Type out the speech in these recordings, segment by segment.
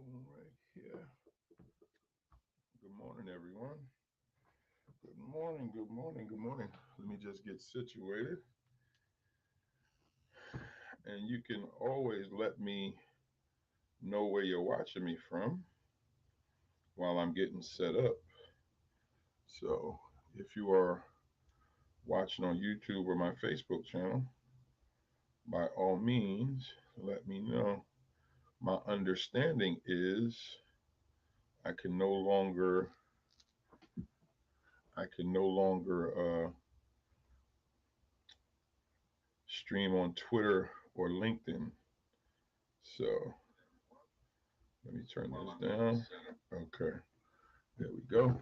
phone right here. Good morning, everyone. Good morning, good morning, good morning. Let me just get situated. And you can always let me know where you're watching me from while I'm getting set up. So if you are watching on YouTube or my Facebook channel, by all means, let me know. My understanding is I can no longer I can no longer stream on Twitter or LinkedIn. So let me turn this down. Okay, there we go.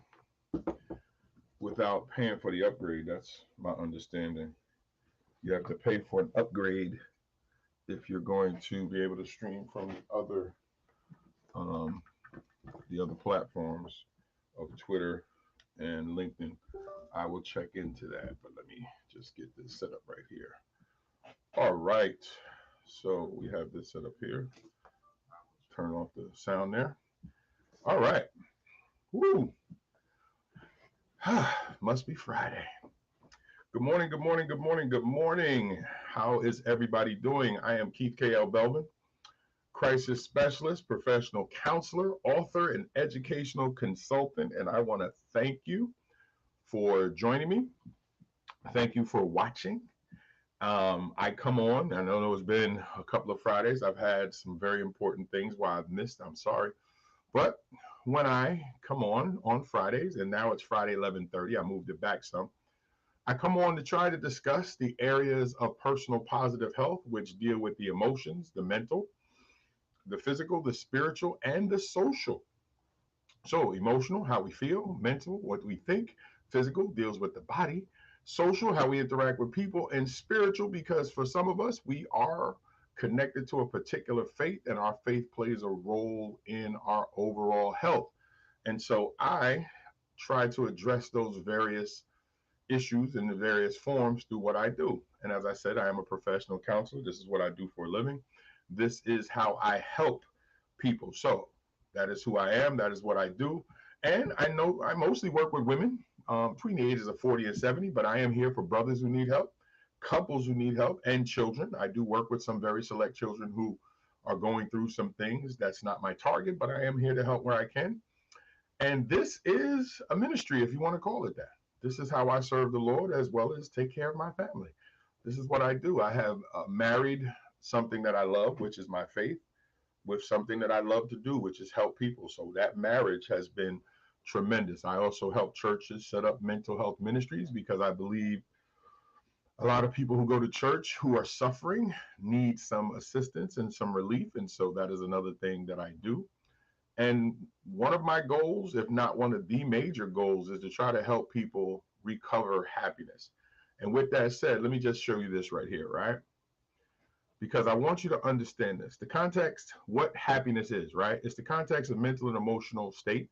Without paying for the upgrade, that's my understanding. You have to pay for an upgrade if you're going to be able to stream from um, the other platforms of Twitter and LinkedIn. I will check into that, but let me just get this set up right here. All right, so we have this set up here. Turn off the sound there. All right. Woo. Must be Friday. Good morning, good morning, good morning, good morning. How is everybody doing? I am Keith K.L. Belvin, crisis specialist, professional counselor, author, and educational consultant. And I want to thank you for joining me. Thank you for watching. I come on, I know it's been a couple of Fridays. I've had some very important things why I've missed. I'm sorry. But when I come on Fridays, and now it's Friday 11:30, I moved it back some. I come on to try to discuss the areas of personal positive health, which deal with the emotions, the mental, the physical, the spiritual, and the social. So, emotional, how we feel, mental, what we think, physical deals with the body, social, how we interact with people, and spiritual, because for some of us, we are connected to a particular faith, and our faith plays a role in our overall health. And so, I try to address those various issues in the various forms through what I do. And as I said, I am a professional counselor. This is what I do for a living. This is how I help people. So that is who I am. That is what I do. And I know I mostly work with women between the ages of 40 and 70, but I am here for brothers who need help, couples who need help, and children. I do work with some very select children who are going through some things. That's not my target, but I am here to help where I can. And this is a ministry, if you want to call it that. This is how I serve the Lord as well as take care of my family. This is what I do. I have married something that I love, which is my faith, with something that I love to do, which is help people. So that marriage has been tremendous. I also help churches set up mental health ministries because I believe a lot of people who go to church who are suffering need some assistance and some relief. And so that is another thing that I do. And one of my goals, if not one of the major goals, is to try to help people recover happiness. And with that said, let me just show you this right here, right? Because I want you to understand this. The context, what happiness is, right? It's the context of mental and emotional state,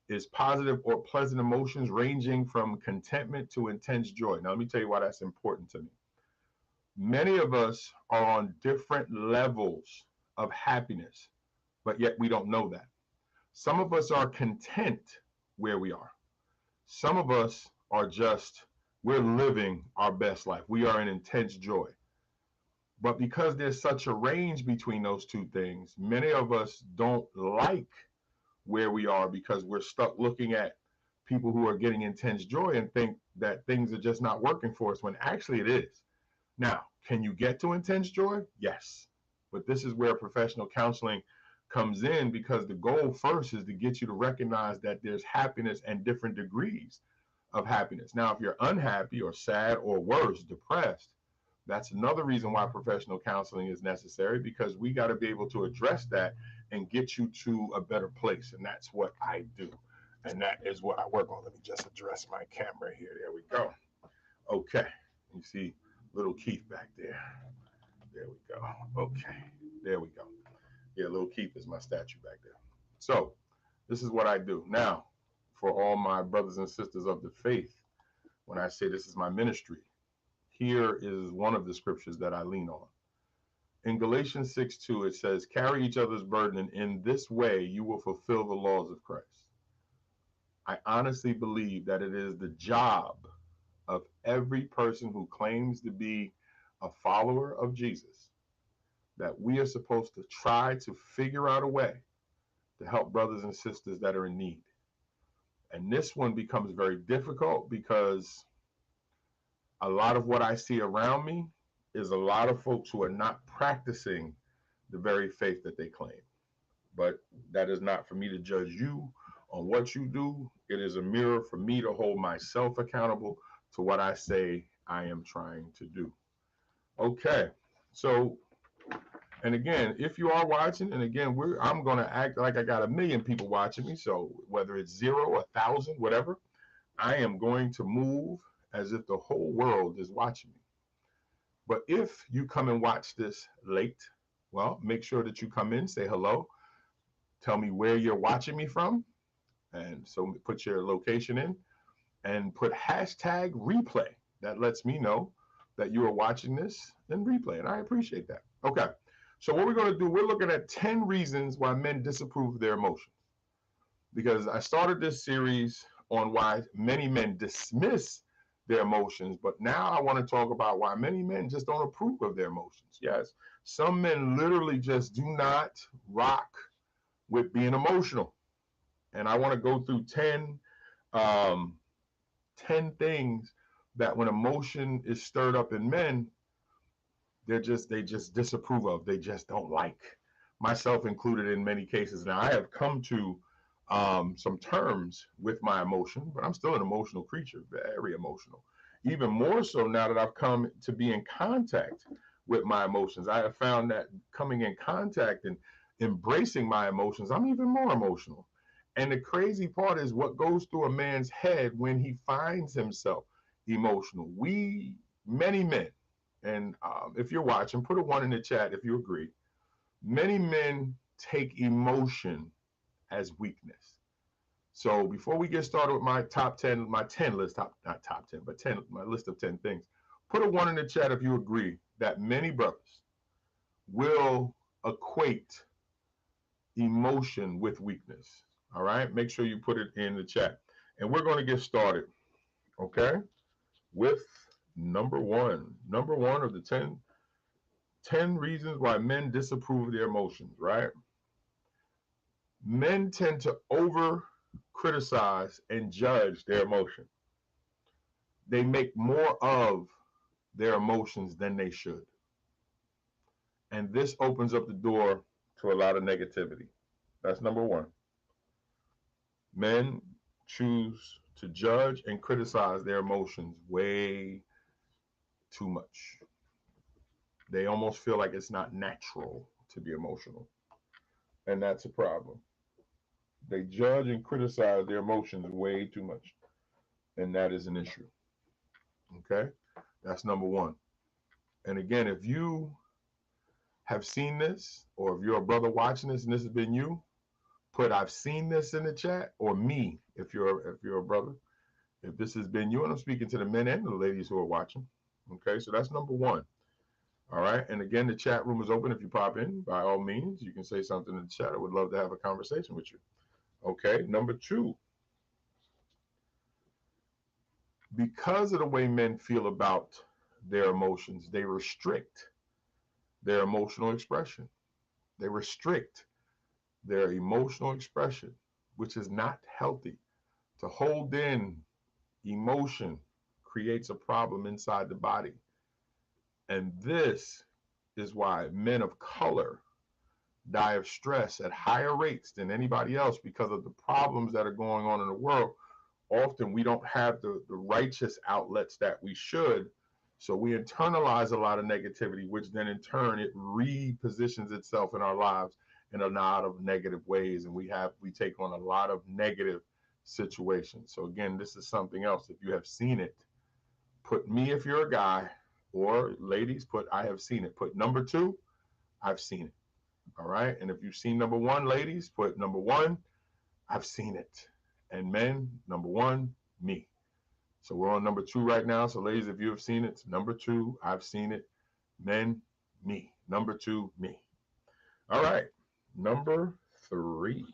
is positive or pleasant emotions ranging from contentment to intense joy. Now, let me tell you why that's important to me. Many of us are on different levels of happiness, but yet we don't know that. Some of us are content where we are. Some of us are just, we're living our best life. We are in intense joy. But because there's such a range between those two things, many of us don't like where we are because we're stuck looking at people who are getting intense joy and think that things are just not working for us when actually it is. Now, can you get to intense joy? Yes. But this is where professional counseling comes in, because the goal first is to get you to recognize that there's happiness and different degrees of happiness. Now, if you're unhappy or sad or worse, depressed, that's another reason why professional counseling is necessary, because we got to be able to address that and get you to a better place. And that's what I do. And that is what I work on. Let me just address my camera here. There we go. Okay. You see little Keith back there. There we go. Okay. There we go. Yeah, little Keith is my statue back there. So this is what I do. Now, for all my brothers and sisters of the faith, when I say this is my ministry, here is one of the scriptures that I lean on. in Galatians 6:2, it says, carry each other's burden, and in this way you will fulfill the laws of Christ. I honestly believe that it is the job of every person who claims to be a follower of Jesus that we are supposed to try to figure out a way to help brothers and sisters that are in need. And this one becomes very difficult because a lot of what I see around me is a lot of folks who are not practicing the very faith that they claim. But that is not for me to judge you on what you do. It is a mirror for me to hold myself accountable to what I say I am trying to do. Okay, so, and again, if you are watching, and again, I'm going to act like I got 1 million people watching me. So whether it's 0, 1,000, whatever, I am going to move as if the whole world is watching me. But if you come and watch this late, well, make sure that you come in, say hello, tell me where you're watching me from, and so put your location in, and put hashtag replay. That lets me know that you are watching this in replay, and I appreciate that. Okay, so what we're going to do, we're looking at 10 reasons why men disapprove of their emotions. Because I started this series on why many men dismiss their emotions, but now I want to talk about why many men just don't approve of their emotions. Yes, some men literally just do not rock with being emotional. And I want to go through 10 things that when emotion is stirred up in men, they just disapprove of, they just don't like, myself included in many cases. Now I have come to some terms with my emotion, but I'm still an emotional creature, very emotional. Even more so now that I've come to be in contact with my emotions. I have found that coming in contact and embracing my emotions, I'm even more emotional. And the crazy part is what goes through a man's head when he finds himself emotional. Many men, and if you're watching, put a 1 in the chat if you agree. Many men take emotion as weakness. So before we get started with my top 10, my 10 list, not top 10, but 10, my list of 10 things, put a 1 in the chat if you agree that many brothers will equate emotion with weakness. All right, make sure you put it in the chat. And we're going to get started, okay, with number one. Number 1 of the 10 reasons why men disapprove of their emotions, right? Men tend to over criticize and judge their emotion. They make more of their emotions than they should. And this opens up the door to a lot of negativity. That's number 1. Men choose to judge and criticize their emotions way too much. They almost feel like it's not natural to be emotional. And that's a problem. They judge and criticize their emotions way too much. And that is an issue. Okay? That's number 1. And again, if you have seen this, or if you're a brother watching this and this has been you, put I've seen this in the chat, or me if you're a brother. If this has been you, and I'm speaking to the men and the ladies who are watching. Okay, so that's number 1. All right, and again, the chat room is open. If you pop in, by all means, you can say something in the chat. I would love to have a conversation with you. Okay, number 2. Because of the way men feel about their emotions, they restrict their emotional expression. They restrict their emotional expression, which is not healthy. To hold in emotion creates a problem inside the body. And this is why men of color die of stress at higher rates than anybody else, because of the problems that are going on in the world. Often we don't have the righteous outlets that we should. So we internalize a lot of negativity, which then in turn it repositions itself in our lives in a lot of negative ways. And we take on a lot of negative situations. So again, this is something else. If you have seen it, put me if you're a guy, or ladies, put I have seen it. Put number 2, I've seen it. All right. And if you've seen number 1, ladies, put number 1, I've seen it. And men, number 1, me. So we're on number 2 right now. So ladies, if you have seen it, number 2, I've seen it. Men, me. Number 2, me. All right. Number 3.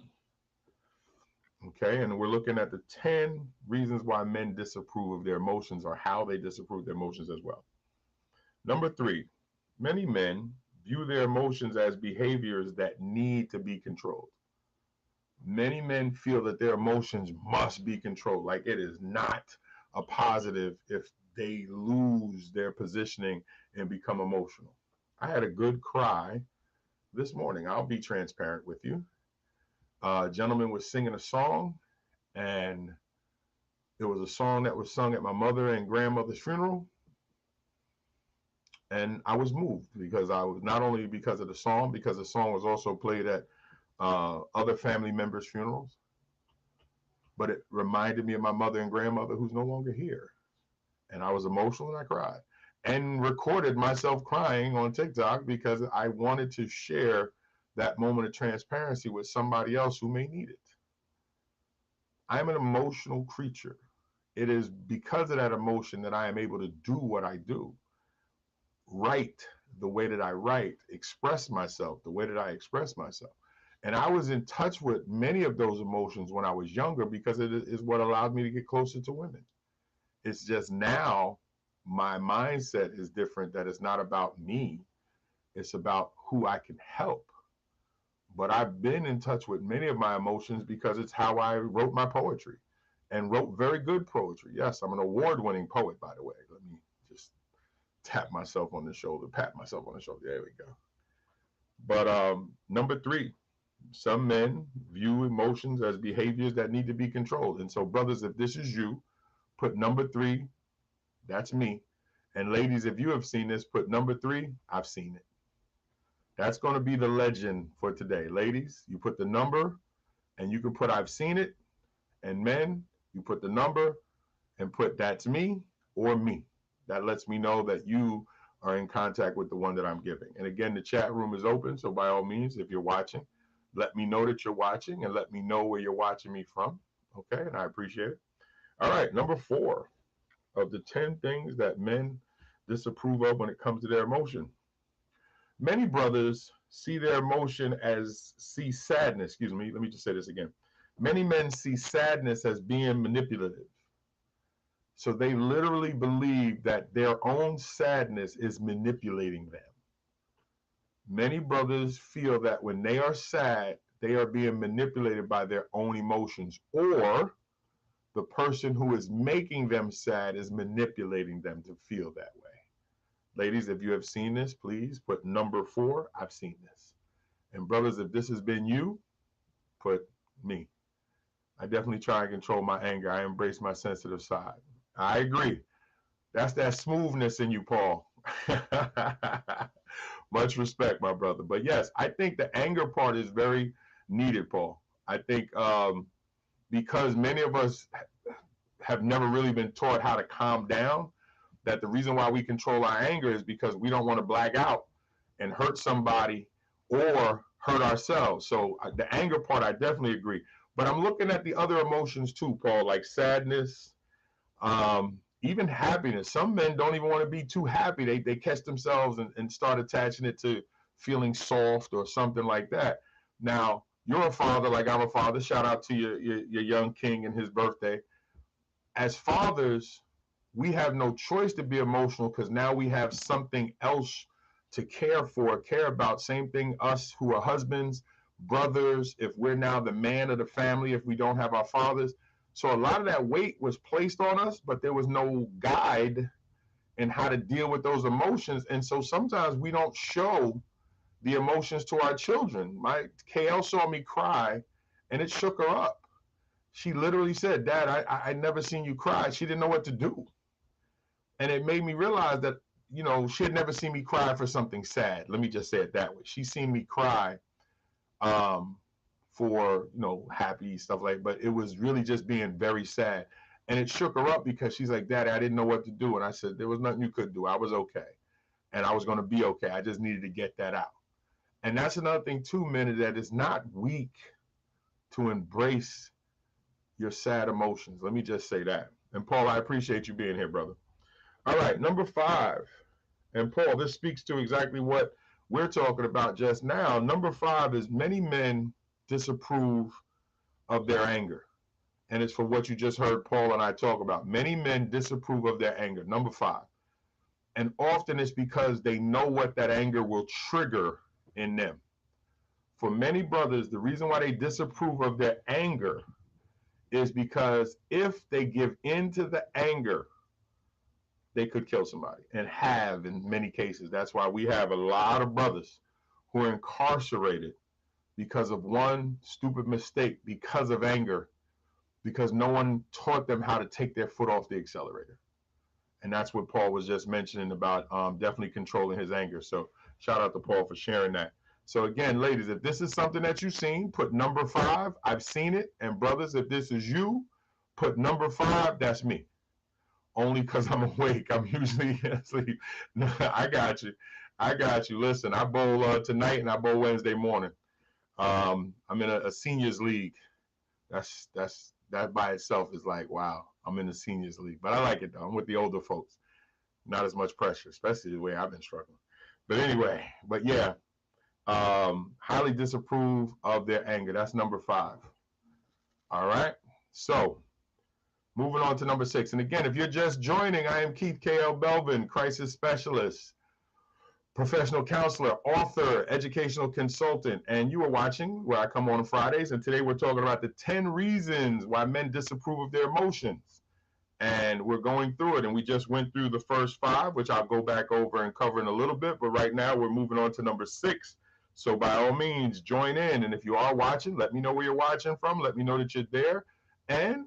Okay, and we're looking at the 10 reasons why men disapprove of their emotions, or how they disapprove of their emotions as well. Number 3, many men view their emotions as behaviors that need to be controlled. Many men feel that their emotions must be controlled, like it is not a positive if they lose their positioning and become emotional. I had a good cry this morning. I'll be transparent with you. A gentleman was singing a song, and it was a song that was sung at my mother and grandmother's funeral. And I was moved because I was, not only because of the song, because the song was also played at other family members' funerals, but it reminded me of my mother and grandmother who's no longer here. And I was emotional and I cried and recorded myself crying on TikTok because I wanted to share that moment of transparency with somebody else who may need it. I'm an emotional creature. It is because of that emotion that I am able to do what I do, write the way that I write, express myself the way that I express myself. And I was in touch with many of those emotions when I was younger because it is what allowed me to get closer to women. It's just now my mindset is different, that it's not about me, it's about who I can help. But I've been in touch with many of my emotions because it's how I wrote my poetry, and wrote very good poetry. Yes, I'm an award-winning poet, by the way. Let me just tap myself on the shoulder, pat myself on the shoulder. There we go. But number 3, some men view emotions as behaviors that need to be controlled. And so, brothers, if this is you, put number 3, that's me. And ladies, if you have seen this, put number 3, I've seen it. That's going to be the legend for today. Ladies, you put the number and you can put I've seen it. And men, you put the number and put that's me or me. That lets me know that you are in contact with the one that I'm giving. And again, the chat room is open. So by all means, if you're watching, let me know that you're watching and let me know where you're watching me from. Okay, and I appreciate it. All right, number 4 of the 10 things that men disapprove of when it comes to their emotion. Many brothers see their emotion as, see sadness, excuse me, let me just say this again. Many men see sadness as being manipulative. So they literally believe that their own sadness is manipulating them. Many brothers feel that when they are sad, they are being manipulated by their own emotions, or the person who is making them sad is manipulating them to feel that way. Ladies, if you have seen this, please put number 4, I've seen this. And brothers, if this has been you, put me. I definitely try and control my anger. I embrace my sensitive side. I agree. That's that smoothness in you, Paul. Much respect, my brother. But yes, I think the anger part is very needed, Paul. I think because many of us have never really been taught how to calm down, that the reason why we control our anger is because we don't want to black out and hurt somebody or hurt ourselves. So the anger part, I definitely agree. But I'm looking at the other emotions too, Paul, like sadness, even happiness. Some men don't even want to be too happy. They catch themselves and start attaching it to feeling soft or something like that. Now, you're a father like I'm a father. Shout out to your young king and his birthday. As fathers, we have no choice to be emotional because now we have something else to care for, care about. Same thing, us who are husbands, brothers, if we're now the man of the family, if we don't have our fathers. So a lot of that weight was placed on us, but there was no guide in how to deal with those emotions. And so sometimes we don't show the emotions to our children. My KL saw me cry and it shook her up. She literally said, Dad, I never seen you cry. She didn't know what to do. And it made me realize that, you know, she had never seen me cry for something sad. Let me just say it that way. She seen me cry for, you know, happy stuff like, but it was really just being very sad. And it shook her up because she's like, Daddy, I didn't know what to do. And I said, there was nothing you could do. I was okay. And I was going to be okay. I just needed to get that out. And that's another thing too, men, that it's not weak to embrace your sad emotions. Let me just say that. And Paul, I appreciate you being here, brother. All right, number 5. And Paul, this speaks to exactly what we're talking about just now. Number 5 is many men disapprove of their anger. And it's for what you just heard Paul and I talk about. Many men disapprove of their anger. Number 5. And often it's because they know what that anger will trigger in them. For many brothers, the reason why they disapprove of their anger is because if they give in to the anger, they could kill somebody, and have in many cases. That's why we have a lot of brothers who are incarcerated because of one stupid mistake, because of anger, because no one taught them how to take their foot off the accelerator. And that's what Paul was just mentioning about definitely controlling his anger. So shout out to Paul for sharing that. So again, ladies, if this is something that you've seen, put number 5. I've seen it. And brothers, if this is you, put number 5. That's me. Only because I'm awake. I'm usually asleep. No, I got you. I got you. Listen, I bowl tonight and I bowl Wednesday morning. I'm in a seniors league. That by itself is like, wow, I'm in the seniors league. But I like it though. I'm with the older folks. Not as much pressure, especially the way I've been struggling. But anyway, but yeah, highly disapprove of their anger. That's number 5. All right. So moving on to number 6. And again, if you're just joining, I am Keith K.L. Belvin, crisis specialist, professional counselor, author, educational consultant, and you are watching where I come on Fridays. And today we're talking about the 10 reasons why men disapprove of their emotions. And we're going through it. And we just went through the first 5, which I'll go back over and cover in a little bit. But right now we're moving on to number 6. So by all means, join in. And if you are watching, let me know where you're watching from. Let me know that you're there. And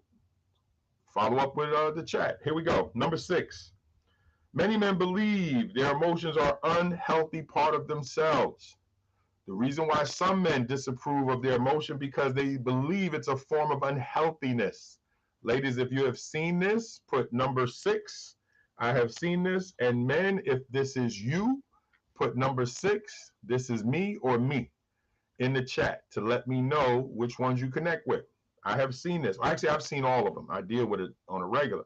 follow up with the chat. Here we go. Number 6. Many men believe their emotions are an unhealthy part of themselves. The reason why some men disapprove of their emotion because they believe it's a form of unhealthiness. Ladies, if you have seen this, put number 6. I have seen this. And men, if this is you, put number 6. This is me or me in the chat to let me know which ones you connect with. I have seen this. Actually, I've seen all of them. I deal with it on a regular.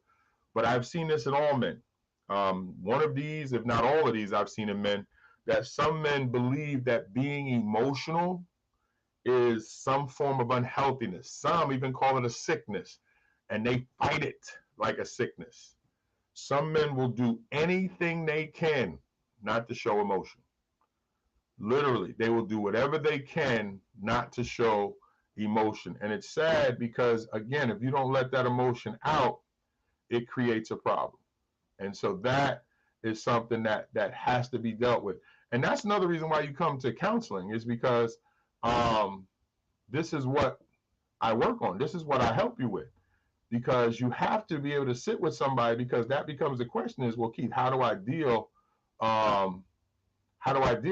But I've seen this in all men. One of these, if not all of these, I've seen in men, that some men believe that being emotional is some form of unhealthiness. Some even call it a sickness, and they fight it like a sickness. Some men will do anything they can not to show emotion. Literally, they will do whatever they can not to show emotion. And it's sad because, again, if you don't let that emotion out, it creates a problem. And so that is something that has to be dealt with. And that's another reason why you come to counseling, is because this is what I work on. This is what I help you with. Because you have to be able to sit with somebody, because that becomes the question is, well, Keith, how do I deal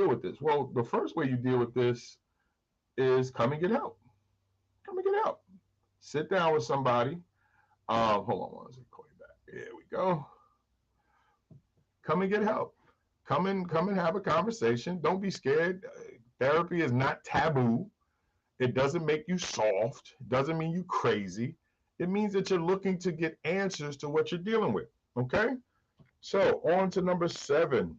with this? Well, the first way you deal with this is come and get help. Come and get help. Sit down with somebody. Hold on one second, call you back. There we go. Come and get help. Come and have a conversation. Don't be scared. Therapy is not taboo. It doesn't make you soft. It doesn't mean you crazy. It means that you're looking to get answers to what you're dealing with. Okay? So on to number 7.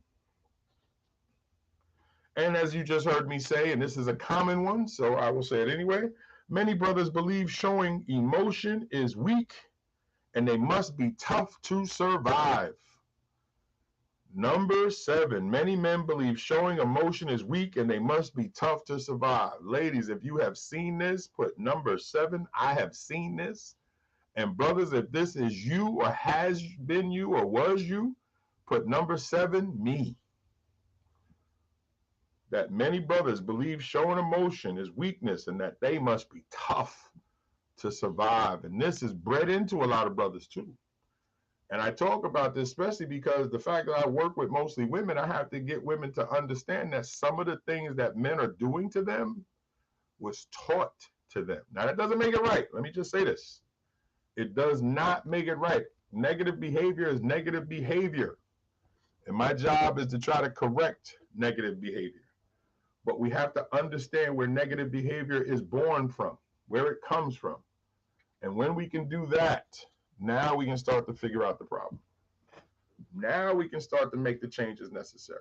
And as you just heard me say, and this is a common one, so I will say it anyway, many brothers believe showing emotion is weak and they must be tough to survive. Number 7, many men believe showing emotion is weak and they must be tough to survive. Ladies, if you have seen this, put number 7. I have seen this. And brothers, if this is you or has been you or was you, put number 7, me. That many brothers believe showing emotion is weakness and that they must be tough to survive. And this is bred into a lot of brothers too. And I talk about this especially because the fact that I work with mostly women, I have to get women to understand that some of the things that men are doing to them was taught to them. Now, that doesn't make it right. Let me just say this. It does not make it right. Negative behavior is negative behavior. And my job is to try to correct negative behavior. But we have to understand where negative behavior is born from, where it comes from. And when we can do that, now we can start to figure out the problem. Now we can start to make the changes necessary.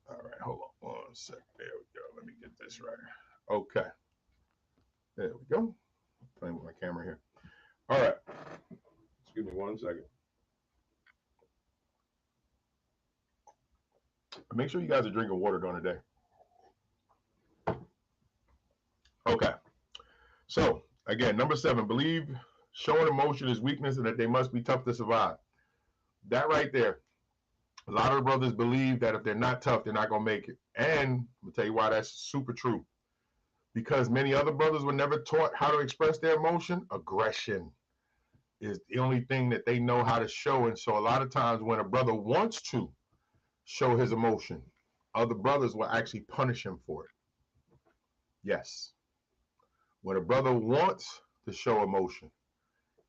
All right, hold on 1 second. There we go. Let me get this right. Okay, there we go. I'm playing with my camera here. All right. Excuse me 1 second. Make sure you guys are drinking water during the day. Okay. So again, number 7, believe showing emotion is weakness and that they must be tough to survive. That right there. A lot of brothers believe that if they're not tough, they're not gonna make it. And I'll tell you why that's super true. Because many other brothers were never taught how to express their emotion. Aggression is the only thing that they know how to show. And so a lot of times when a brother wants to show his emotion, other brothers will actually punish him for it. Yes. When a brother wants to show emotion,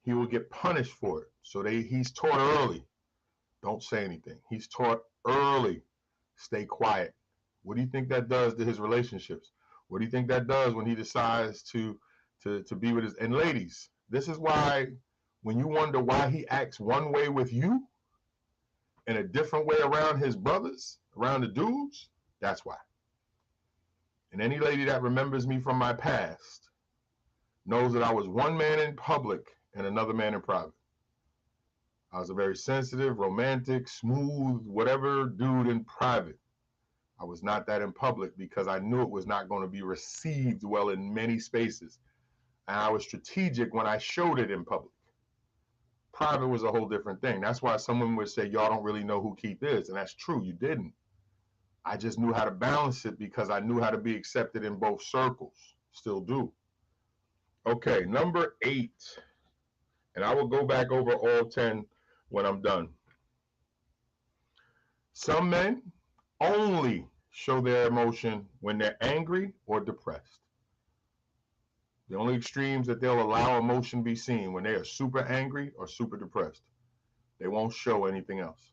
he will get punished for it. So he's taught early, don't say anything. He's taught early, stay quiet. What do you think that does to his relationships? What do you think that does when he decides to be with his, and ladies, this is why when you wonder why he acts one way with you and a different way around his brothers, around the dudes, that's why. And any lady that remembers me from my past knows that I was one man in public and another man in private. I was a very sensitive, romantic, smooth, whatever dude in private. I was not that in public because I knew it was not going to be received well in many spaces. And I was strategic when I showed it in public. Private was a whole different thing. That's why someone would say, y'all don't really know who Keith is. And that's true, you didn't. I just knew how to balance it because I knew how to be accepted in both circles. Still do. Okay, number 8. And I will go back over all 10 when I'm done. Some men only show their emotion when they're angry or depressed. The only extremes that they'll allow emotion be seen when they are super angry or super depressed. They won't show anything else.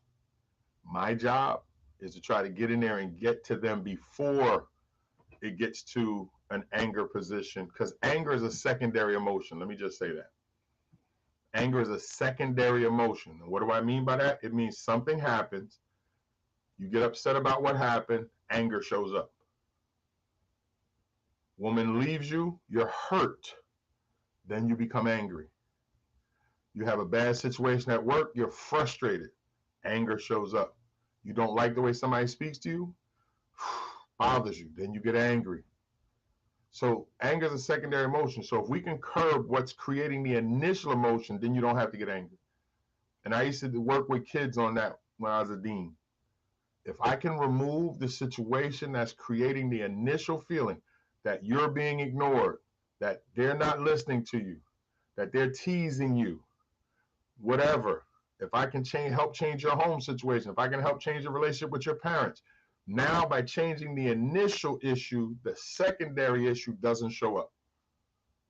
My job is to try to get in there and get to them before it gets to an anger position, because anger is a secondary emotion. Let me just say that. Anger is a secondary emotion. And what do I mean by that? It means something happens, you get upset about what happened, anger shows up. Woman leaves you, you're hurt, then you become angry. You have a bad situation at work, you're frustrated, anger shows up. You don't like the way somebody speaks to you, bothers you, then you get angry. So anger is a secondary emotion. So if we can curb what's creating the initial emotion, then you don't have to get angry. And I used to work with kids on that when I was a dean. If I can remove the situation that's creating the initial feeling that you're being ignored, that they're not listening to you, that they're teasing you, whatever. If I can help change your home situation, if I can help change your relationship with your parents, now by changing the initial issue, the secondary issue doesn't show up,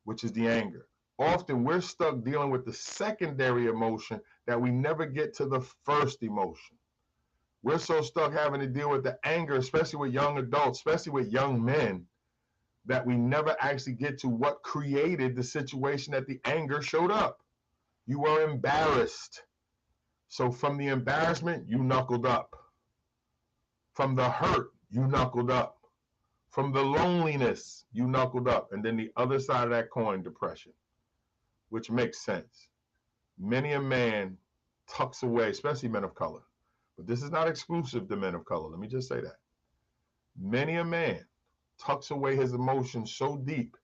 which is the anger. Often we're stuck dealing with the secondary emotion that we never get to the first emotion. We're so stuck having to deal with the anger, especially with young adults, especially with young men, that we never actually get to what created the situation that the anger showed up. You were embarrassed. So from the embarrassment, you knuckled up. From the hurt, you knuckled up. From the loneliness, you knuckled up. And then the other side of that coin, depression, which makes sense. Many a man tucks away, especially men of color. But this is not exclusive to men of color. Let me just say that. Many a man tucks away his emotions so deep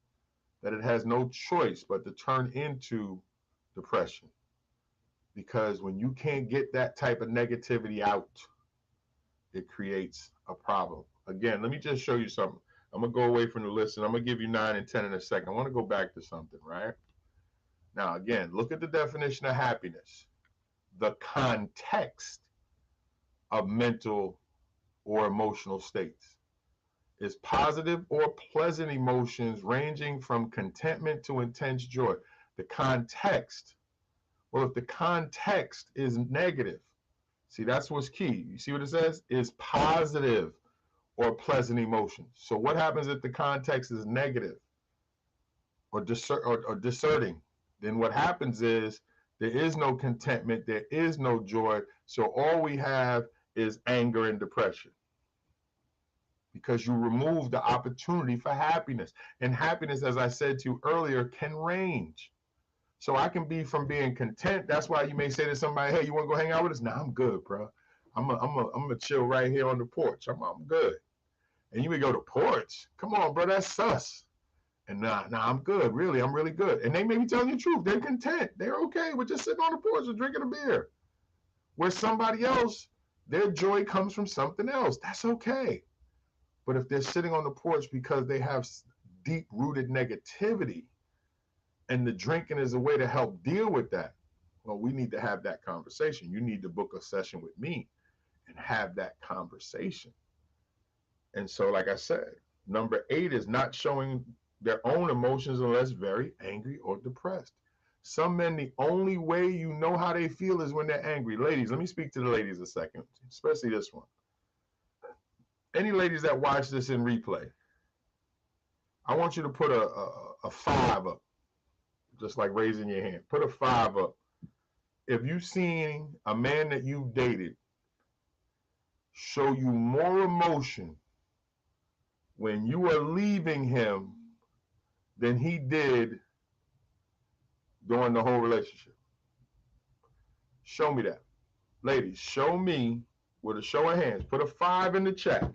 that it has no choice but to turn into depression. Because when you can't get that type of negativity out, it creates a problem. Again, let me just show you something. I'm going to go away from the list and I'm going to give you 9 and 10 in a second. I want to go back to something, right? Now, again, look at the definition of happiness. The context of mental or emotional states is positive or pleasant emotions ranging from contentment to intense joy. The context, well, if the context is negative, see, that's what's key. You see what it says? Is positive or pleasant emotions. So what happens if the context is negative or discerning? Then what happens is there is no contentment, there is no joy. So all we have is anger and depression. because you remove the opportunity for happiness. And happiness, as I said to you earlier, can range. So I can be from being content. That's why you may say to somebody, hey, you want to go hang out with us? Nah, I'm good, bro. I'm gonna chill right here on the porch. I'm good. And you may go to porch. Come on, bro, that's sus. And nah, I'm good. Really, I'm really good. And they may be telling you the truth. They're content. They're okay with just sitting on the porch and drinking a beer. Where somebody else, their joy comes from something else. That's okay. But if they're sitting on the porch because they have deep-rooted negativity, and the drinking is a way to help deal with that, well, we need to have that conversation. You need to book a session with me and have that conversation. And so, like I said, number 8 is not showing their own emotions unless very angry or depressed. Some men, the only way you know how they feel is when they're angry. Ladies, let me speak to the ladies a second, especially this one. Any ladies that watch this in replay, I want you to put a 5 up, just like raising your hand. Put a 5 up. If you've seen a man that you've dated show you more emotion when you are leaving him than he did during the whole relationship, show me that. Ladies, show me with a show of hands. Put a 5 in the chat.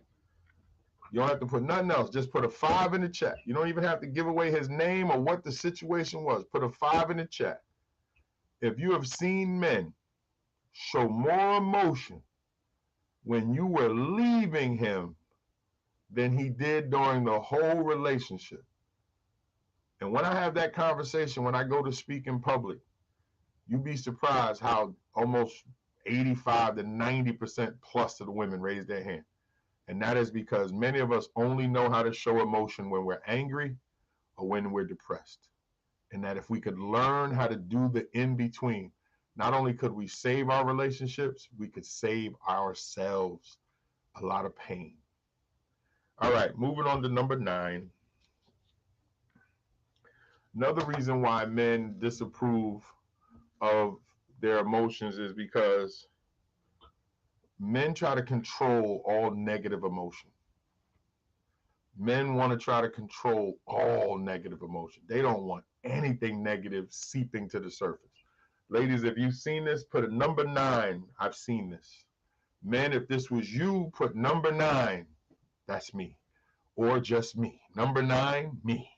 You don't have to put nothing else. Just put a 5 in the chat. You don't even have to give away his name or what the situation was. Put a 5 in the chat. If you have seen men show more emotion when you were leaving him than he did during the whole relationship. And when I have that conversation, when I go to speak in public, you'd be surprised how almost 85 to 90% plus of the women raise their hand. And that is because many of us only know how to show emotion when we're angry or when we're depressed. And that if we could learn how to do the in-between, not only could we save our relationships, we could save ourselves a lot of pain. All right, moving on to number 9. Another reason why men disapprove of their emotions is because men try to control all negative emotion. Men want to try to control all negative emotion. They don't want anything negative seeping to the surface. Ladies, if you've seen this, put a number 9. I've seen this. Men, if this was you, put number 9. That's me. Or just me. Number 9, me.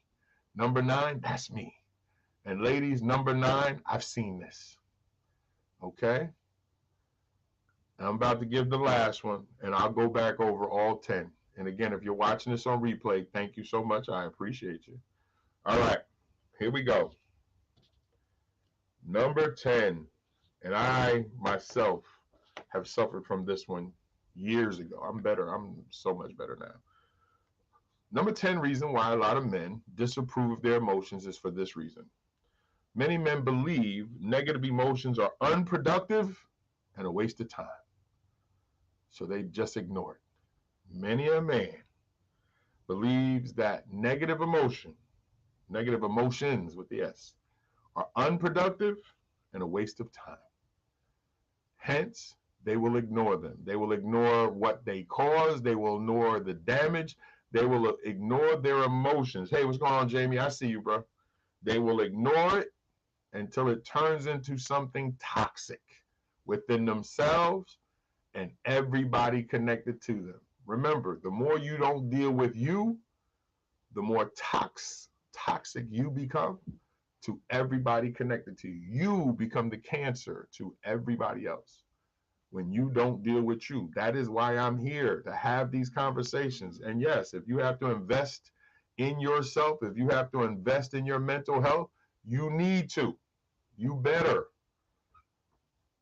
Number 9, that's me. And ladies, number 9, I've seen this. Okay? I'm about to give the last one, and I'll go back over all 10. And again, if you're watching this on replay, thank you so much. I appreciate you. All right, here we go. Number 10, and I myself have suffered from this one years ago. I'm better. I'm so much better now. Number 10 reason why a lot of men disapprove of their emotions is for this reason. Many men believe negative emotions are unproductive and a waste of time. So they just ignore it. Many a man believes that negative emotions with the S, are unproductive and a waste of time. Hence, they will ignore them. They will ignore what they cause. They will ignore the damage. They will ignore their emotions. Hey, what's going on, Jamie? I see you, bro. They will ignore it until it turns into something toxic within themselves and everybody connected to them. Remember, the more you don't deal with you, the more toxic you become to everybody connected to you. You become the cancer to everybody else when you don't deal with you. That is why I'm here, to have these conversations. And yes, if you have to invest in yourself, if you have to invest in your mental health, you need to. You better.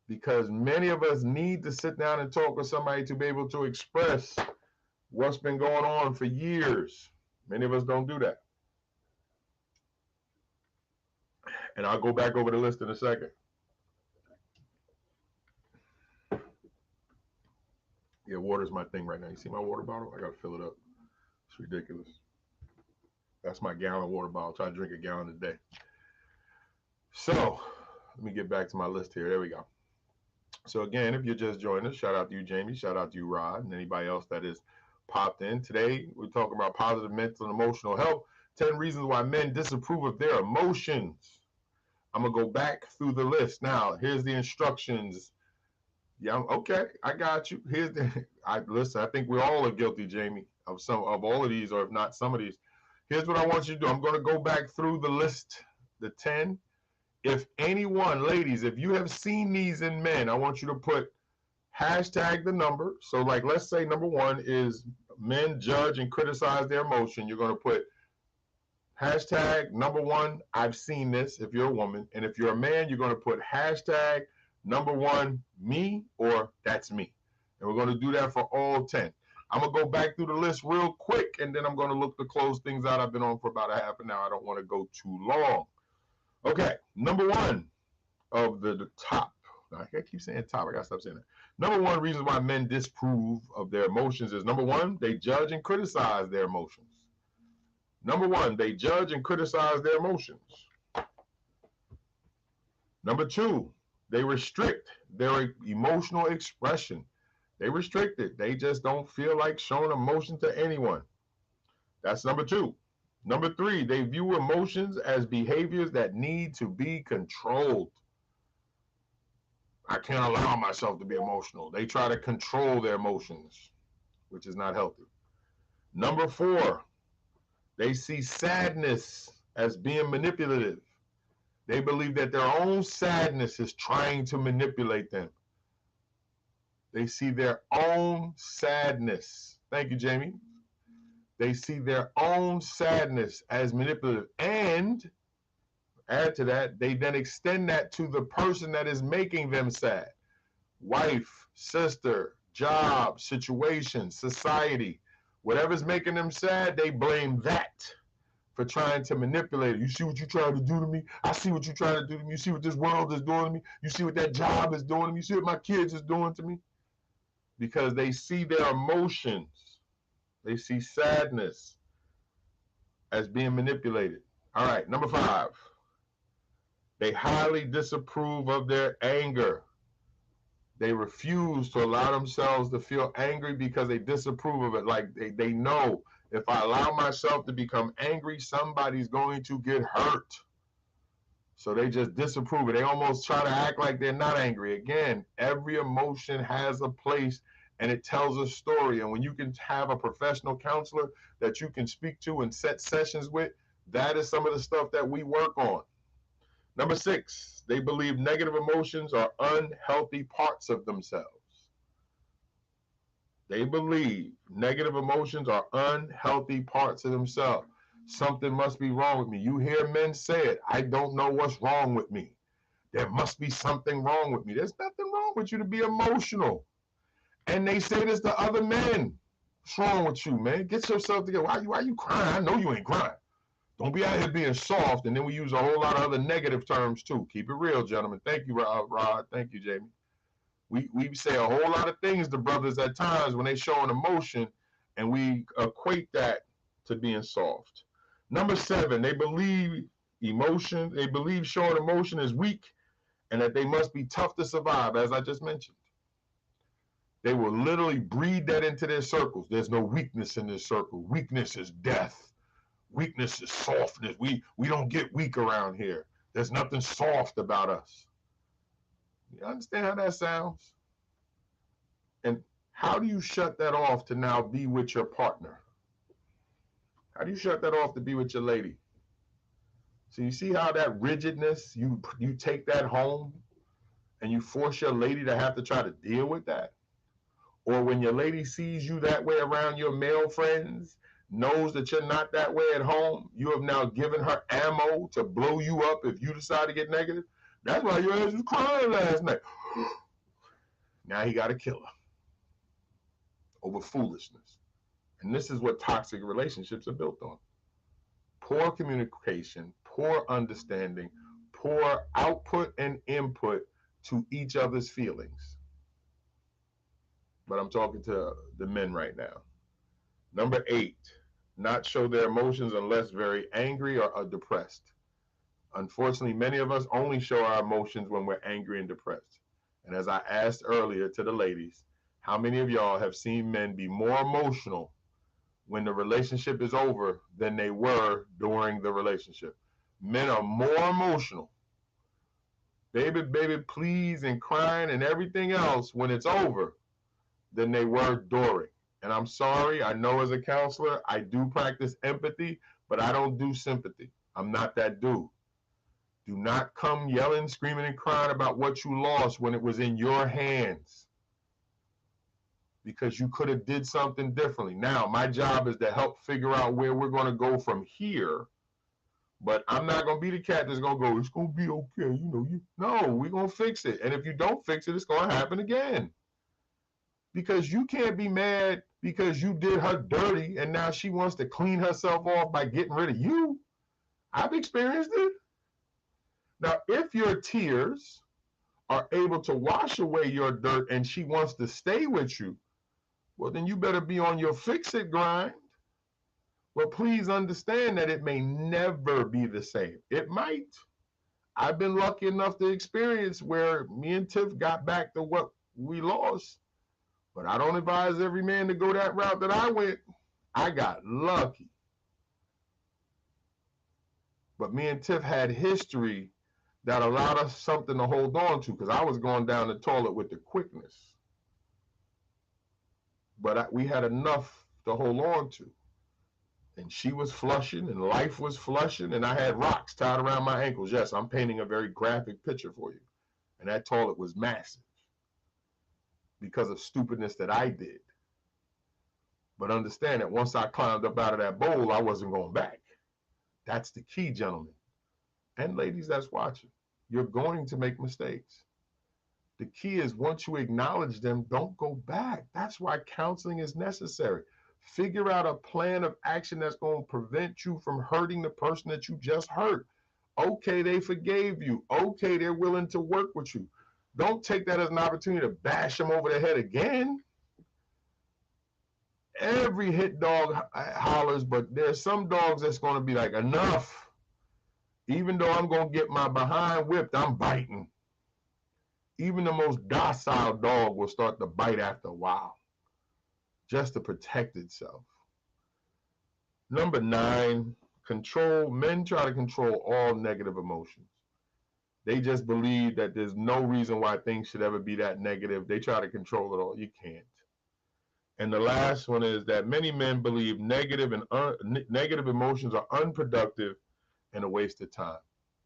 Because many of us need to sit down and talk with somebody to be able to express what's been going on for years. Many of us don't do that. And I'll go back over the list in a second. Yeah, water's my thing right now. You see my water bottle? I gotta fill it up. It's ridiculous. That's my gallon water bottle. Try to drink a gallon a day. So, let me get back to my list here. There we go. So again, if you're just joining us, shout out to you, Jamie. Shout out to you, Rod, and anybody else that is popped in. Today, we're talking about positive mental and emotional health. 10 reasons why men disapprove of their emotions. I'm going to go back through the list. Now, here's the instructions. Yeah, okay, I got you. Here's the, listen, I think we all are guilty, Jamie, of all of these, or if not some of these. Here's what I want you to do. I'm going to go back through the list, the 10. If anyone, ladies, if you have seen these in men, I want you to put hashtag the number. So like, let's say number 1 is men judge and criticize their emotion. You're going to put hashtag number 1, I've seen this, if you're a woman. And if you're a man, you're going to put hashtag number 1, me, or that's me. And we're going to do that for all 10. I'm going to go back through the list real quick, and then I'm going to look to close things out. I've been on for about a half an hour. I don't want to go too long. Okay, number 1 of the top. I keep saying top. I got to stop saying that. Number 1 reason why men disapprove of their emotions is, number 1, they judge and criticize their emotions. Number 1, they judge and criticize their emotions. Number 2, they restrict their emotional expression. They restrict it. They just don't feel like showing emotion to anyone. That's number 2. Number 3, they view emotions as behaviors that need to be controlled. I can't allow myself to be emotional. They try to control their emotions, which is not healthy. Number 4, they see sadness as being manipulative. They believe that their own sadness is trying to manipulate them. They see their own sadness. Thank you, Jamie. They see their own sadness as manipulative. And add to that, they then extend that to the person that is making them sad. Wife, sister, job, situation, society. Whatever's making them sad, they blame that for trying to manipulate it. You see what you're trying to do to me? I see what you're trying to do to me. You see what this world is doing to me? You see what that job is doing to me? You see what my kids is doing to me? Because they see their emotions. They see sadness as being manipulated. All right, number 5. They highly disapprove of their anger. They refuse to allow themselves to feel angry because they disapprove of it. Like they know, if I allow myself to become angry, somebody's going to get hurt. So they just disapprove it. They almost try to act like they're not angry. Again, every emotion has a place and it tells a story. And when you can have a professional counselor that you can speak to and set sessions with, that is some of the stuff that we work on. Number 6, they believe negative emotions are unhealthy parts of themselves. They believe negative emotions are unhealthy parts of themselves. Something must be wrong with me. You hear men say it, I don't know what's wrong with me. There must be something wrong with me. There's nothing wrong with you to be emotional. And they say this to other men. What's wrong with you, man? Get yourself together. Why you crying? I know you ain't crying. Don't be out here being soft. And then we use a whole lot of other negative terms too. Keep it real, gentlemen. Thank you, Rod. Thank you, Jamie. We say a whole lot of things to brothers at times when they show an emotion, and we equate that to being soft. Number 7, they believe showing emotion is weak and that they must be tough to survive, as I just mentioned. They will literally breed that into their circles. There's no weakness in this circle. Weakness is death. Weakness is softness. We don't get weak around here. There's nothing soft about us. You understand how that sounds? And how do you shut that off to now be with your partner? How do you shut that off to be with your lady? So you see how that rigidness, you take that home and you force your lady to have to try to deal with that? Or when your lady sees you that way around your male friends, knows that you're not that way at home, you have now given her ammo to blow you up if you decide to get negative. That's why your ass was crying last night. Now he got to kill her over foolishness. And this is what toxic relationships are built on. Poor communication, poor understanding, poor output and input to each other's feelings. But I'm talking to the men right now. Number 8, not show their emotions unless very angry or depressed. Unfortunately, many of us only show our emotions when we're angry and depressed. And as I asked earlier to the ladies, how many of y'all have seen men be more emotional when the relationship is over than they were during the relationship. Men are more emotional, baby, baby, please, and crying and everything else when it's over than they were during. And I'm sorry, I know as a counselor, I do practice empathy, but I don't do sympathy. I'm not that dude. Do not come yelling, screaming, and crying about what you lost when it was in your hands, because you could have did something differently. Now, my job is to help figure out where we're going to go from here, but I'm not going to be the cat that's going to go, it's going to be okay. No, we're going to fix it. And if you don't fix it, it's going to happen again. Because you can't be mad because you did her dirty and now she wants to clean herself off by getting rid of you. I've experienced it. Now, if your tears are able to wash away your dirt and she wants to stay with you, well, then you better be on your fix-it grind. Well, please understand that it may never be the same. It might. I've been lucky enough to experience where me and Tiff got back to what we lost. But I don't advise every man to go that route that I went. I got lucky. But me and Tiff had history that allowed us something to hold on to, because I was going down the toilet with the quickness. But we had enough to hold on to. And she was flushing, and life was flushing, and I had rocks tied around my ankles. Yes, I'm painting a very graphic picture for you. And that toilet was massive because of stupidness that I did. But understand that once I climbed up out of that bowl, I wasn't going back. That's the key, gentlemen. And ladies that's watching. You're going to make mistakes. The key is once you acknowledge them, don't go back. That's why counseling is necessary. Figure out a plan of action that's going to prevent you from hurting the person that you just hurt. Okay, they forgave you. Okay, they're willing to work with you. Don't take that as an opportunity to bash them over the head again. Every hit dog hollers, but there's some dogs that's going to be like, enough. Even though I'm going to get my behind whipped, I'm biting. Even the most docile dog will start to bite after a while, just to protect itself. Number 9, control. Men try to control all negative emotions. They just believe that there's no reason why things should ever be that negative. They try to control it all. You can't. And the last one is that many men believe negative emotions are unproductive and a waste of time.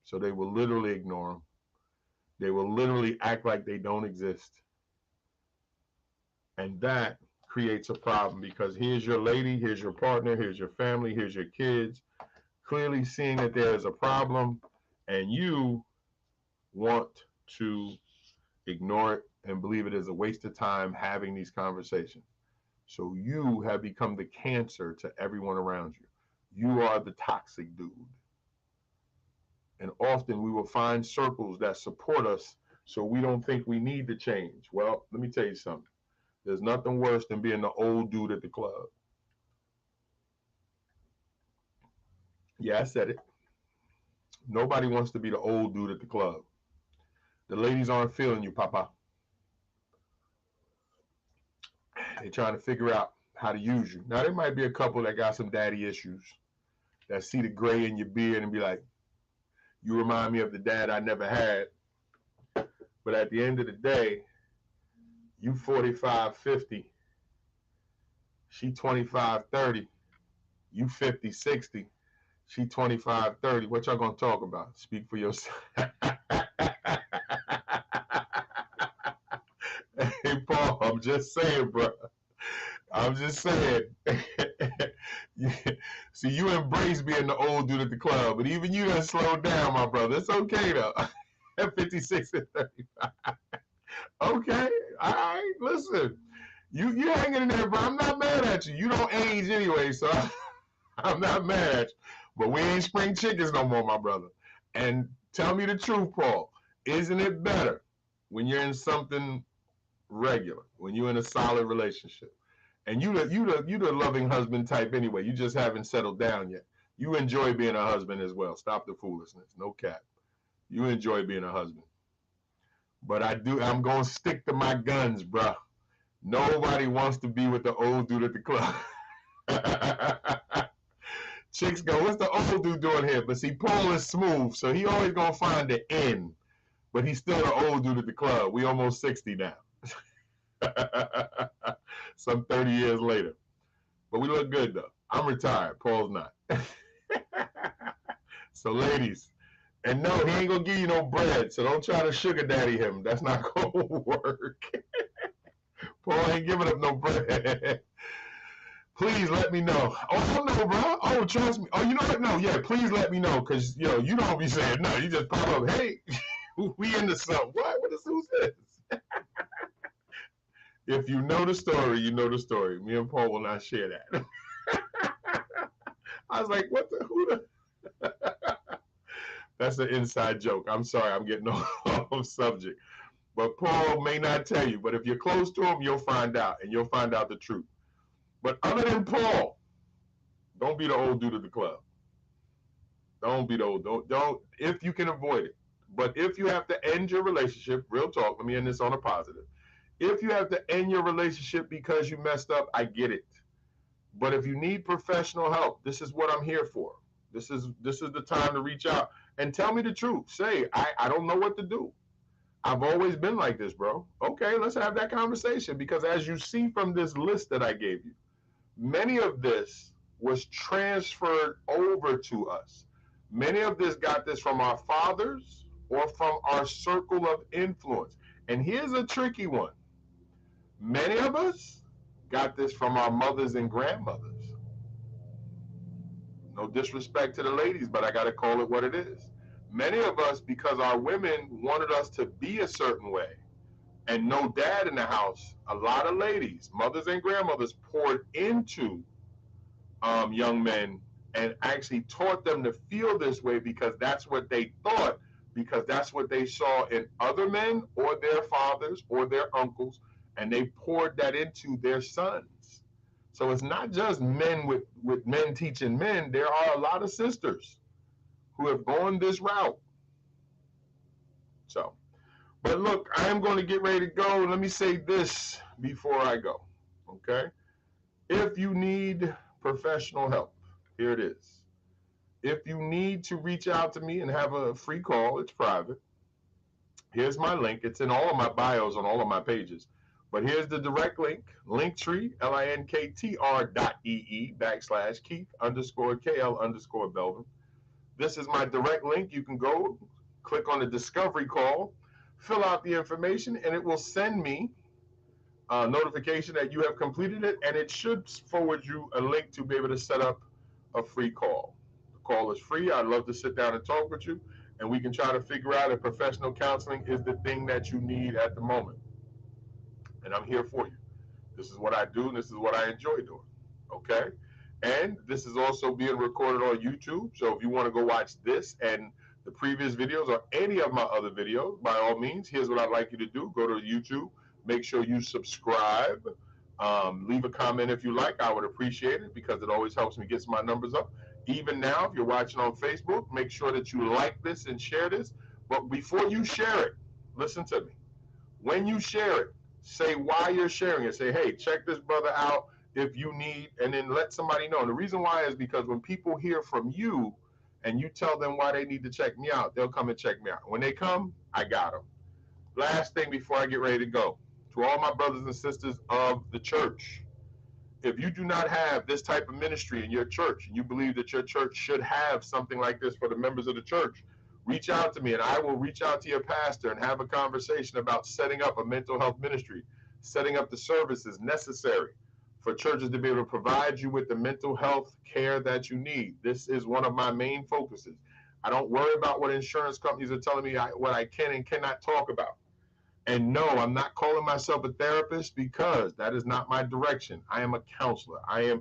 So they will literally ignore them. They will literally act like they don't exist. And that creates a problem, because here's your lady, here's your partner, here's your family, here's your kids, clearly seeing that there is a problem, and you want to ignore it and believe it is a waste of time having these conversations. So you have become the cancer to everyone around you. You are the toxic dude. And often we will find circles that support us so we don't think we need to change. Well, let me tell you something. There's nothing worse than being the old dude at the club. Yeah, I said it. Nobody wants to be the old dude at the club. The ladies aren't feeling you, Papa. They're trying to figure out how to use you. Now, there might be a couple that got some daddy issues that see the gray in your beard and be like, you remind me of the dad I never had. But at the end of the day, you 45, 50. She 25, 30. You 50, 60. She 25, 30. What y'all gonna talk about? Speak for yourself. Hey, Paul, I'm just saying, bro. I'm just saying. See, you embrace being the old dude at the club, but even you done slowed down, my brother. It's okay, though. At 56 and 35. Okay, all right, listen. You hanging in there, bro. I'm not mad at you. You don't age anyway, so I'm not mad at you. But we ain't spring chickens no more, my brother. And tell me the truth, Paul. Isn't it better when you're in something regular, when you're in a solid relationship? And you the loving husband type anyway. You just haven't settled down yet. You enjoy being a husband as well. Stop the foolishness. No cap. You enjoy being a husband. But I'm going to stick to my guns, bruh. Nobody wants to be with the old dude at the club. Chicks go, what's the old dude doing here? But see, Paul is smooth, so he always gonna find the end. But he's still the old dude at the club. We almost 60 now. Some 30 years later. But we look good though. I'm retired. Paul's not. So ladies, and no, he ain't gonna give you no bread. So don't try to sugar daddy him. That's not gonna work. Paul ain't giving up no bread. Please let me know. Oh no, bro. Oh, trust me. Oh, you know what? No, yeah. Please let me know, cause you don't be saying no. You just pop up. Hey, we into something. What? What is who's this? If you know the story, you know the story. Me and Paul will not share that. I was like, what the? Who the? That's an inside joke. I'm sorry. I'm getting off subject. But Paul may not tell you. But if you're close to him, you'll find out, and you'll find out the truth. But other than Paul, don't be the old dude at the club. Don't be the old. Don't. If you can avoid it. But if you have to end your relationship, real talk. Let me end this on a positive. If you have to end your relationship because you messed up, I get it. But if you need professional help, this is what I'm here for. This is the time to reach out and tell me the truth. Say, I don't know what to do. I've always been like this, bro. Okay, let's have that conversation, because as you see from this list that I gave you, many of this was transferred over to us. Many of this got this from our fathers or from our circle of influence. And here's a tricky one. Many of us got this from our mothers and grandmothers. No disrespect to the ladies, but I got to call it what it is. Many of us, because our women wanted us to be a certain way and no dad in the house, a lot of ladies, mothers and grandmothers, poured into young men and actually taught them to feel this way because that's what they thought, because that's what they saw in other men or their fathers or their uncles, and they poured that into their sons. So it's not just men with men teaching men. There are a lot of sisters who have gone this route. So, but look, I am going to get ready to go. Let me say this before I go, okay? If you need professional help, here it is. If you need to reach out to me and have a free call, it's private. Here's my link. It's in all of my bios on all of my pages. But here's the direct link, Linktree, linktr.ee/Keith_KL_Belvin. This is my direct link. You can go, click on the discovery call, fill out the information, and it will send me a notification that you have completed it, and it should forward you a link to be able to set up a free call. The call is free. I'd love to sit down and talk with you, and we can try to figure out if professional counseling is the thing that you need at the moment. And I'm here for you. This is what I do, and this is what I enjoy doing. Okay? And this is also being recorded on YouTube. So if you want to go watch this and the previous videos or any of my other videos, by all means, here's what I'd like you to do. Go to YouTube. Make sure you subscribe. Leave a comment if you like. I would appreciate it because it always helps me get my numbers up. Even now, if you're watching on Facebook, make sure that you like this and share this. But before you share it, listen to me. When you share it, say why you're sharing it. Say, hey, check this brother out if you need, and then let somebody know. And the reason why is because when people hear from you and you tell them why they need to check me out, they'll come and check me out. When they come, I got them. Last thing before I get ready to go, to all my brothers and sisters of the church, if you do not have this type of ministry in your church, and you believe that your church should have something like this for the members of the church, reach out to me and I will reach out to your pastor and have a conversation about setting up a mental health ministry, setting up the services necessary for churches to be able to provide you with the mental health care that you need. This is one of my main focuses. I don't worry about what insurance companies are telling me what I can and cannot talk about. And no, I'm not calling myself a therapist because that is not my direction. I am a counselor. I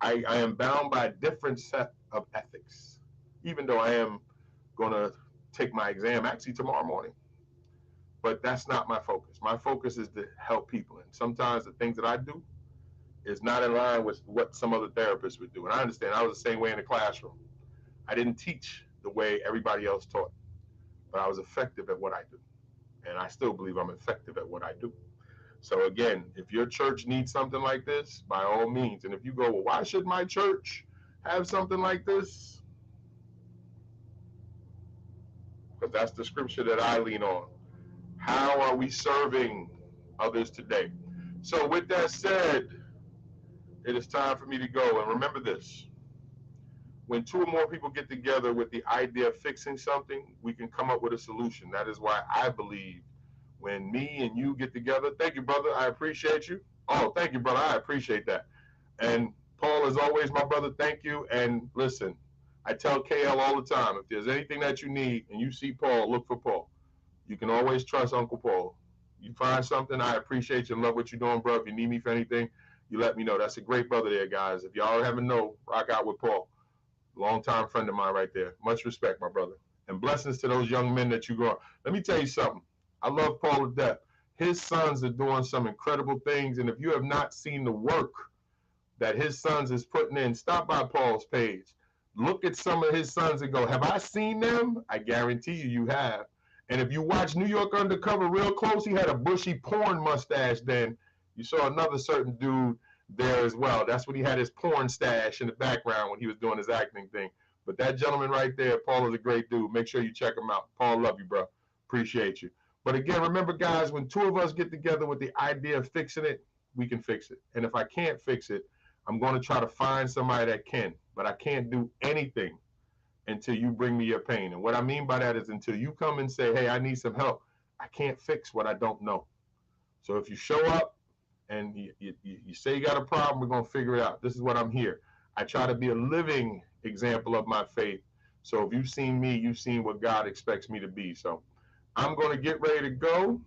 am bound by a different set of ethics, even though I am going to take my exam actually tomorrow morning. But that's not my focus. My focus is to help people. And sometimes the things that I do is not in line with what some other therapists would do. And I understand. I was the same way in the classroom. I didn't teach the way everybody else taught, but I was effective at what I do. And I still believe I'm effective at what I do. So again, if your church needs something like this, by all means. And if you go, well, why should my church have something like this? Because that's the scripture that I lean on. How are we serving others today? So with that said, it is time for me to go. And remember this: when two or more people get together with the idea of fixing something, we can come up with a solution. That is why I believe when me and you get together, thank you, brother, I appreciate you. Oh, thank you, brother, I appreciate that. And Paul, as always, my brother, thank you. And listen, I tell KL all the time, if there's anything that you need and you see Paul, look for Paul. You can always trust Uncle Paul. You find something, I appreciate you and love what you're doing, bro. If you need me for anything, you let me know. That's a great brother there, guys. If y'all haven't know, rock out with Paul. Longtime friend of mine right there. Much respect, my brother. And blessings to those young men that you grow. Let me tell you something. I love Paul to death. His sons are doing some incredible things. And if you have not seen the work that his sons is putting in, stop by Paul's page. Look at some of his sons and go, have I seen them? I guarantee you have. And if you watch New York Undercover real close, he had a bushy porn mustache then. You saw another certain dude there as well. That's when he had his porn stash in the background when he was doing his acting thing. But that gentleman right there, Paul, is a great dude. Make sure you check him out. Paul, love you, bro. Appreciate you. But again, remember, guys, when two of us get together with the idea of fixing it, we can fix it. And if I can't fix it, I'm going to try to find somebody that can. But I can't do anything until you bring me your pain. And what I mean by that is until you come and say, hey, I need some help, I can't fix what I don't know. So if you show up and you say you got a problem, we're going to figure it out. This is what I'm here. I try to be a living example of my faith. So if you've seen me, you've seen what God expects me to be. So I'm going to get ready to go.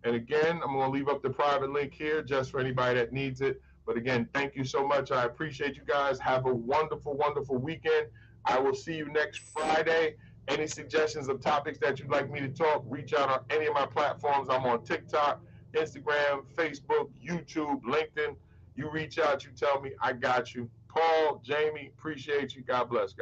And again, I'm going to leave up the private link here just for anybody that needs it. But again, thank you so much. I appreciate you guys. Have a wonderful, wonderful weekend. I will see you next Friday. Any suggestions of topics that you'd like me to talk, reach out on any of my platforms. I'm on TikTok, Instagram, Facebook, YouTube, LinkedIn. You reach out, you tell me, I got you. Paul, Jamie, appreciate you. God bless, guys.